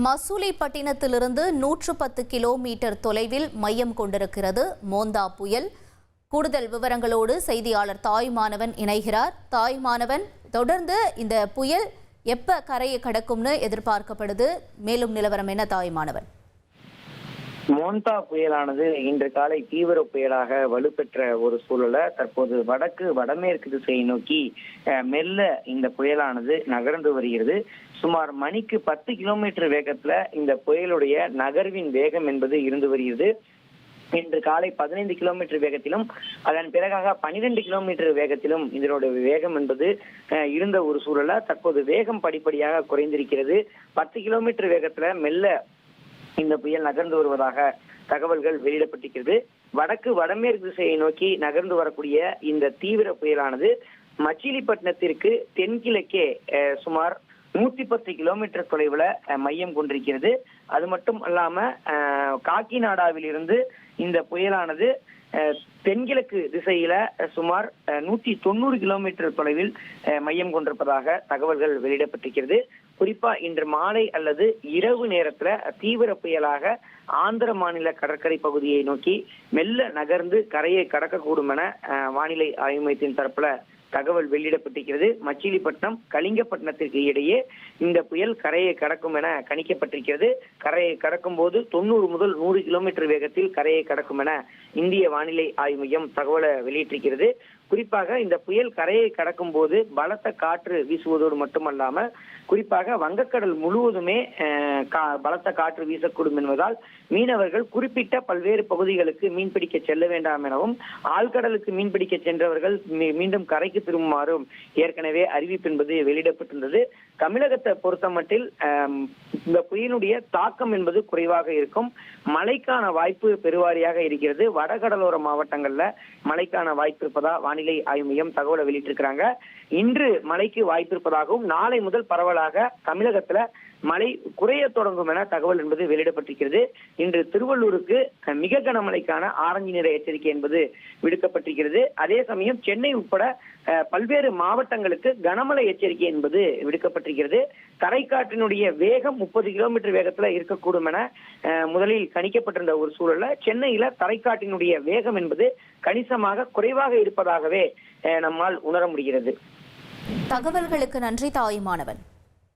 மசூலிப்பட்டினத்திலிருந்து 110 kilometre தொலைவில் மையம் கொண்டிருக்கிறது மோந்தா புயல். கூடுதல் விவரங்களோடு செய்தியாளர் தாய்மானவன் இணைகிறார். தாய்மானவன், தொடர்ந்து இந்த புயல் எப்ப கரையை கடக்கும்னு எதிர்பார்க்கப்படுது? மேலும் நிலவரம் என்ன தாய்மானவன்? மோந்தா புயலானது இன்று காலை தீவிர புயலாக வலுப்பெற்ற ஒரு சூழல தற்போது வடமேற்கு திசையை நோக்கி மெல்ல இந்த புயலானது நகர்ந்து வருகிறது. சுமார் மணிக்கு 10 கிலோமீட்டர் வேகத்துல இந்த புயலுடைய நகர்வின் வேகம் என்பது இருந்து வருகிறது. இன்று காலை 15 கிலோமீட்டர் வேகத்திலும் அதன் பிறகாக 12 கிலோமீட்டர் வேகத்திலும் இதனுடைய வேகம் என்பது இருந்த ஒரு சூழல தற்போது வேகம் படிப்படியாக குறைந்திருக்கிறது. 10 கிலோமீட்டர் வேகத்துல மெல்ல இந்த புயல் நகர்ந்து வருவதாக தகவல்கள் வெளியிடப்பட்டிருக்கிறது. வடமேற்கு திசையை நோக்கி நகர்ந்து வரக்கூடிய இந்த தீவிர புயலானது மச்சிலிப்பட்டினத்திற்கு தென்கிழக்கே சுமார் 110 கிலோமீட்டர் தொலைவுல மையம் கொண்டிருக்கிறது. அது மட்டும் அல்லாம காக்கிநாடாவில் இருந்து இந்த புயலானது தென்கிழக்கு திசையில சுமார் 190 கிலோமீட்டர் தொலைவில் மையம் கொண்டிருப்பதாக தகவல்கள் வெளியிடப்பட்டிருக்கிறது. குறிப்பா இன்று மாலை அல்லது இரவு நேரத்துல தீவிர புயலாக ஆந்திர மாநில கடற்கரை பகுதியை நோக்கி மெல்ல நகர்ந்து கரையை கடக்கக்கூடும் என வானிலை ஆய்வு மையத்தின் தரப்புல தகவல் வெளியிடப்பட்டிருக்கிறது. மச்சிலிப்பட்டினம் கலிங்கப்பட்டினத்திற்கு இடையே இந்த புயல் கரையை கடக்கும் என கணிக்கப்பட்டிருக்கிறது. கரையை கடக்கும் போது 90 முதல் 100 கிலோமீட்டர் வேகத்தில் கரையை கடக்கும் என இந்திய வானிலை ஆய்வு மையம் தகவலை வெளியிட்டிருக்கிறது. குறிப்பாக இந்த புயல் கரையை கடக்கும் போது பலத்த காற்று வீசுவதோடு மட்டுமல்லாம குறிப்பாக வங்கக்கடல் முழுவதுமே பலத்த காற்று வீசக்கூடும் என்பதால் மீனவர்கள் குறிப்பிட்ட பல்வேறு பகுதிகளுக்கு மீன்பிடிக்க செல்ல வேண்டாம் எனவும் ஆழ்கடலுக்கு மீன்பிடிக்க சென்றவர்கள் மீண்டும் கரைக்கு திரும்புமாறும் ஏற்கனவே அறிவிப்பு என்பது வெளியிடப்பட்டிருந்தது. தமிழகத்தை பொறுத்தமட்டில் இந்த புயலுடைய தாக்கம் என்பது குறைவாக இருக்கும். மழைக்கான வாய்ப்பு பெருவாரியாக இருக்கிறது. வடகடலோர மாவட்டங்கள்ல மழைக்கான வாய்ப்பு இருப்பதா வானிலை ஆய்வு மையம் தகவலை வெளியிட்டிருக்கிறாங்க. இன்று மழைக்கு வாய்ப்பு இருப்பதாகவும் நாளை முதல் பரவலாக தமிழகத்துல மழை குறைய தொடங்கும் என தகவல் என்பது வெளியிடப்பட்டிருக்கிறது. இன்று திருவள்ளூருக்கு மிக கனமழைக்கான ஆரஞ்சு நிற எச்சரிக்கை என்பது விடுக்கப்பட்டிருக்கிறது. அதே சமயம் சென்னை உட்பட பல்வேறு மாவட்டங்களுக்கு கனமழை எச்சரிக்கை என்பது விடுக்கப்பட்டிருக்கிறது. தரைக்காற்றினுடைய வேகம் 30 கிலோமீட்டர் வேகத்துல இருக்கக்கூடும் என முதலில் கணிக்கப்பட்டிருந்த ஒரு சூழல்ல சென்னையில தரைக்காற்றினுடைய வேகம் என்பது கணிசமாக குறைவாக இருப்பதாகவே நம்மால் உணர முடிகிறது. தகவல்களுக்கு நன்றி தாய்மானவன்.